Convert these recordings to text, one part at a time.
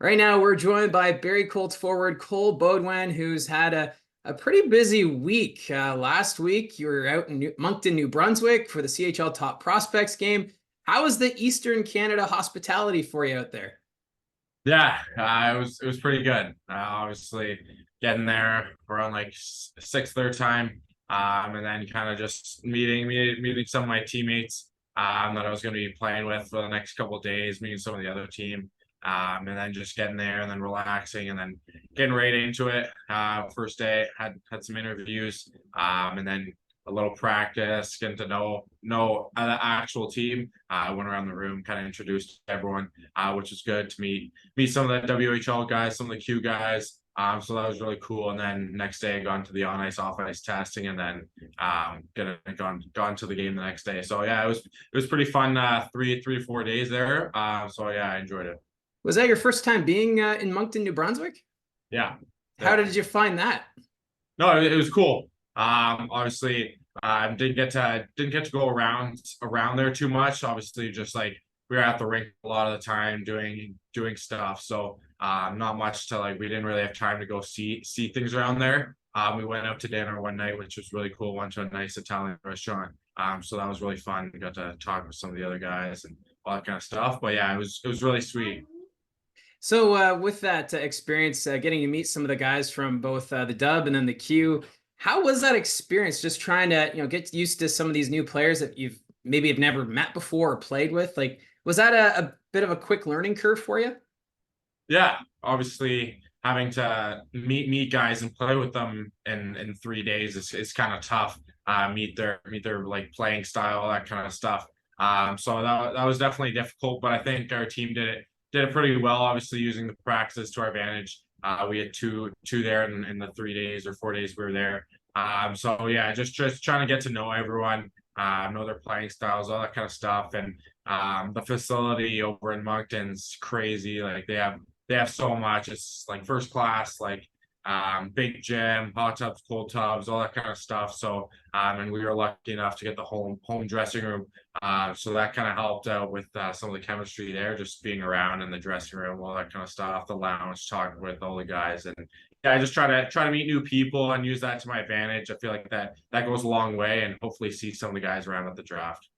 Right now, we're joined by Barrie Colts forward Cole Beaudoin, who's had a pretty busy week. Last week, you were out in Moncton, New Brunswick for the CHL Top Prospects Game. How was the Eastern Canada hospitality for you out there? Yeah, it was pretty good. Obviously, getting there around like six their time, and then kind of just meeting some of my teammates that I was going to be playing with for the next couple of days, meeting some of the other team, and then just getting there and then relaxing and then getting right into it. First day had some interviews, and then a little practice, getting to know the actual team. I went around the room, kind of introduced everyone, which was good to meet some of the WHL guys, some of the Q guys. So that was really cool. And then next day, I got into the on ice, off ice testing, and then gone to the game the next day. So yeah, it was pretty fun. 3 to 4 days there. So yeah, I enjoyed it. Was that your first time being in Moncton, New Brunswick? Yeah, How yeah. did you find that? No, it was cool. Obviously, didn't get to go around there too much. Obviously, just like we were at the rink a lot of the time doing stuff. So not much to like. We didn't really have time to go see things around there. We went out to dinner one night, which was really cool. Went to a nice Italian restaurant. So that was really fun. We got to talk with some of the other guys and all that kind of stuff. But yeah, it was really sweet. So, with that experience, getting to meet some of the guys from both the Dub and then the Q, how was that experience? Just trying to, get used to some of these new players that you've maybe have never met before or played with. Like, was that a bit of a quick learning curve for you? Yeah, obviously having to meet guys and play with them in 3 days is kind of tough. Meet their like playing style, that kind of stuff. So that was definitely difficult, but I think our team did it pretty well. Obviously, using the practices to our advantage. We had two there in the 3 days or 4 days we were there. So yeah, just trying to get to know everyone, know their playing styles, all that kind of stuff, and the facility over in Moncton's crazy. Like they have so much. It's like first class, like big gym, hot tubs, cold tubs, all that kind of stuff. So and we were lucky enough to get the home dressing room. So that kind of helped out with some of the chemistry there, just being around in the dressing room, all that kind of stuff, the lounge, talking with all the guys. And yeah, I just try to meet new people and use that to my advantage. I feel like that goes a long way, and hopefully see some of the guys around at the draft.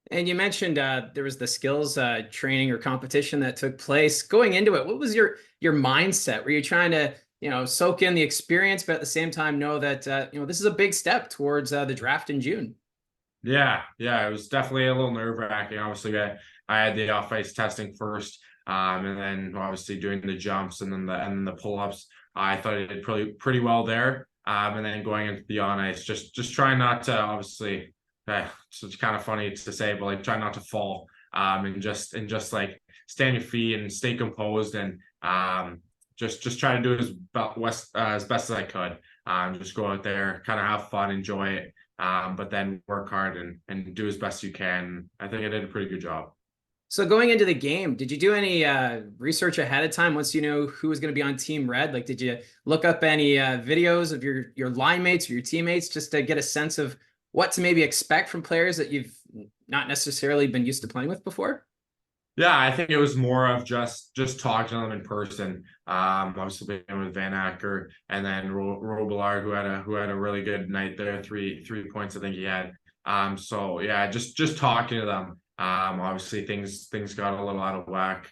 And you mentioned there was the skills training or competition that took place. Going into it, what was your mindset? Were you trying to soak in the experience, but at the same time know that this is a big step towards the draft in June? Yeah, it was definitely a little nerve-wracking. Obviously, I had the off-ice testing first, and then obviously doing the jumps and then the pull-ups. I thought I did pretty well there. And then going into the on-ice, just trying not to obviously. So it's kind of funny to say, but like try not to fall, and just like stand your feet and stay composed and just try to do as best as I could. Just go out there, kind of have fun, enjoy it, but then work hard and do as best you can. I think I did a pretty good job. So going into the game, did you do any research ahead of time once you know who was going to be on Team Red? Like, did you look up any videos of your line mates or your teammates just to get a sense of what to maybe expect from players that you've not necessarily been used to playing with before? Yeah, I think it was more of just talking to them in person. Obviously being with Van Acker and then Robillard, who had a really good night there, three points I think he had. So yeah, just talking to them. Obviously things got a little out of whack.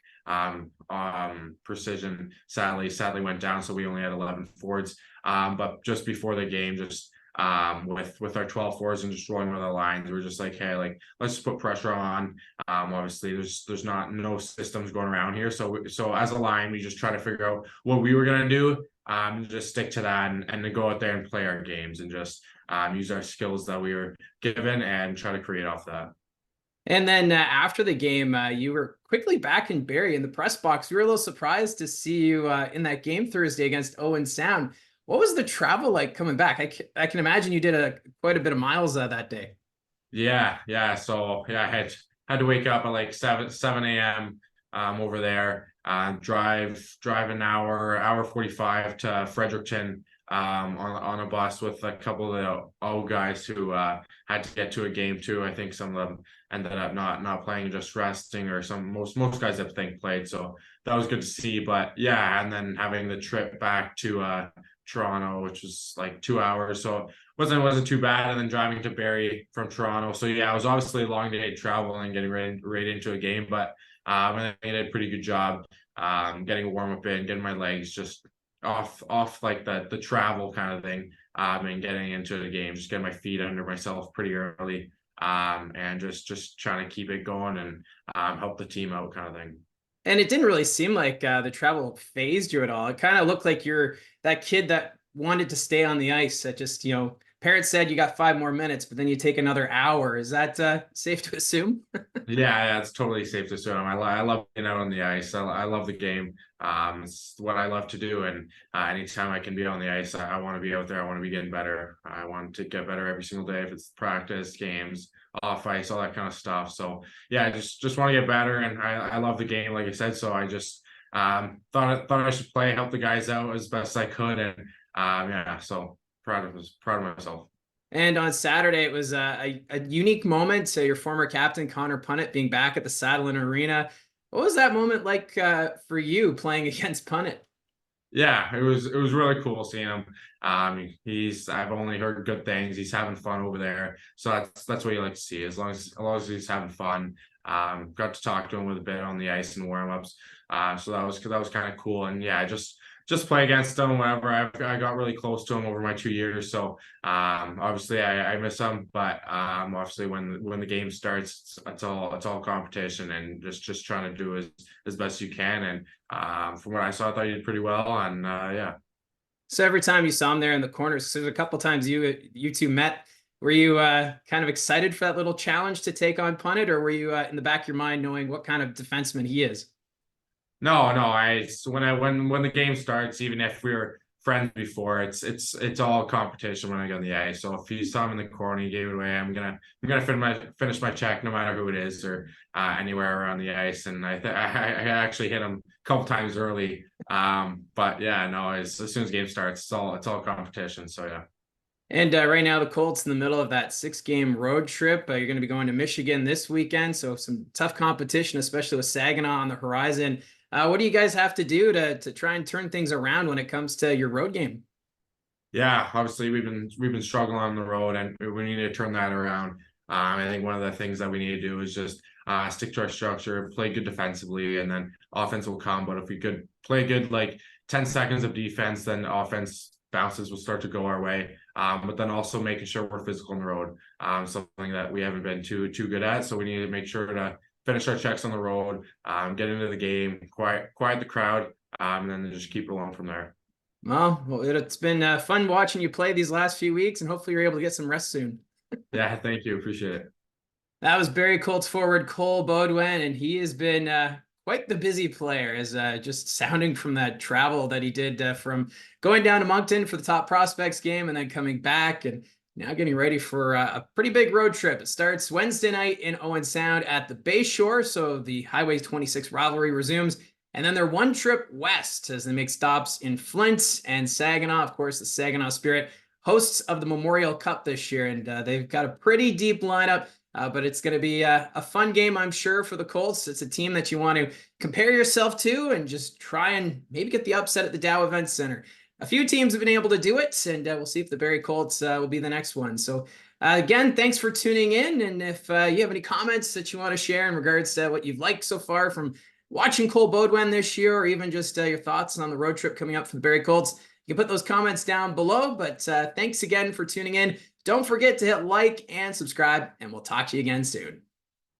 Precision sadly went down, so we only had 11 forwards. But just before the game, just with our 12 forwards and just rolling with our lines, we are just like, hey, like let's just put pressure on. Obviously, there's no systems going around here, so as a line, we just try to figure out what we were gonna do, just stick to that and then go out there and play our games and just use our skills that we were given and try to create off that. And then after the game, you were quickly back in Barrie in the press box. We were a little surprised to see you in that game Thursday against Owen Sound. What was the travel like coming back? I can imagine you did quite a bit of miles that day. Yeah. So yeah, I had to wake up at like seven a.m. Over there, drive an hour 45 to Fredericton, on a bus with a couple of the old guys who had to get to a game too. I think some of them ended up not playing, just resting, or most guys I think played. So that was good to see. But yeah, and then having the trip back to Toronto, which was like 2 hours, so it wasn't too bad. And then driving to Barrie from Toronto, so yeah, it was obviously a long day travel and getting right into a game, but I did a pretty good job getting a warm up in, getting my legs just off like the travel kind of thing, and getting into the game, just getting my feet under myself pretty early, and just trying to keep it going and help the team out kind of thing. And it didn't really seem like the travel phased you at all. It kind of looked like you're that kid that wanted to stay on the ice. That just, parents said you got 5 more minutes, but then you take another hour. Is that safe to assume? Yeah, it's totally safe to assume. I love being out on the ice. I love the game. It's what I love to do, and anytime I can be on the ice, I want to be out there. I want to be getting better. I want to get better every single day. If it's practice, games, off ice, all that kind of stuff. So yeah, I just want to get better, and I love the game, like I said. So I just thought I should play, help the guys out as best I could, and yeah, so proud of myself. And on Saturday, it was a unique moment. So your former captain, Connor Punnett, being back at the Saddlein Arena. What was that moment like for you playing against Punnett? Yeah, it was really cool seeing him. I've only heard good things. He's having fun over there, so that's what you like to see. As long as he's having fun. Got to talk to him with a bit on the ice and warm ups. So that was kind of cool. And yeah, just play against him whenever I got really close to him over my 2 years. So obviously I miss him, but obviously when the game starts, it's all competition and just trying to do as best you can. And from what I saw, I thought you did pretty well. And yeah. So every time you saw him there in the corners, so there's a couple times you two met. Were you kind of excited for that little challenge to take on Punnett, or were you in the back of your mind knowing what kind of defenseman he is? No, no. When the game starts, even if we were friends before, it's all competition when I get on the ice. So if you saw him in the corner, he gave it away. I'm gonna finish my check no matter who it is or anywhere around the ice. And I actually hit him a couple times early. But yeah, no. As soon as the game starts, it's all competition. So yeah. And right now, the Colts in the middle of that 6-game road trip. You're going to be going to Michigan this weekend, so some tough competition, especially with Saginaw on the horizon. What do you guys have to do to try and turn things around when it comes to your road game? Yeah, obviously we've been struggling on the road, and we need to turn that around. I think one of the things that we need to do is just stick to our structure, play good defensively, and then offense will come. But if we could play good, like 10 seconds of defense, then offense bounces will start to go our way. But then also making sure we're physical on the road, something that we haven't been too good at. So we need to make sure to finish our checks on the road, get into the game, quiet the crowd, and then just keep it along from there. Well, it's been fun watching you play these last few weeks, and hopefully you're able to get some rest soon. Yeah, thank you. Appreciate it. That was Barrie Colts forward Cole Beaudoin, and he has been quite the busy player, as just sounding from that travel that he did from going down to Moncton for the Top Prospects game and then coming back and now getting ready for a pretty big road trip. It starts Wednesday night in Owen Sound at the Bay Shore, so the Highway 26 rivalry resumes. And then they're one trip west as they make stops in Flint and Saginaw. Of course, the Saginaw Spirit, hosts of the Memorial Cup this year, and they've got a pretty deep lineup. But it's going to be a fun game, I'm sure, for the Colts. It's a team that you want to compare yourself to and just try and maybe get the upset at the Dow Events Center. A few teams have been able to do it, and we'll see if the Barrie Colts will be the next one. So again, thanks for tuning in. And if you have any comments that you want to share in regards to what you've liked so far from watching Cole Beaudoin this year, or even just your thoughts on the road trip coming up for the Barrie Colts, you can put those comments down below. But thanks again for tuning in. Don't forget to hit like and subscribe, and we'll talk to you again soon.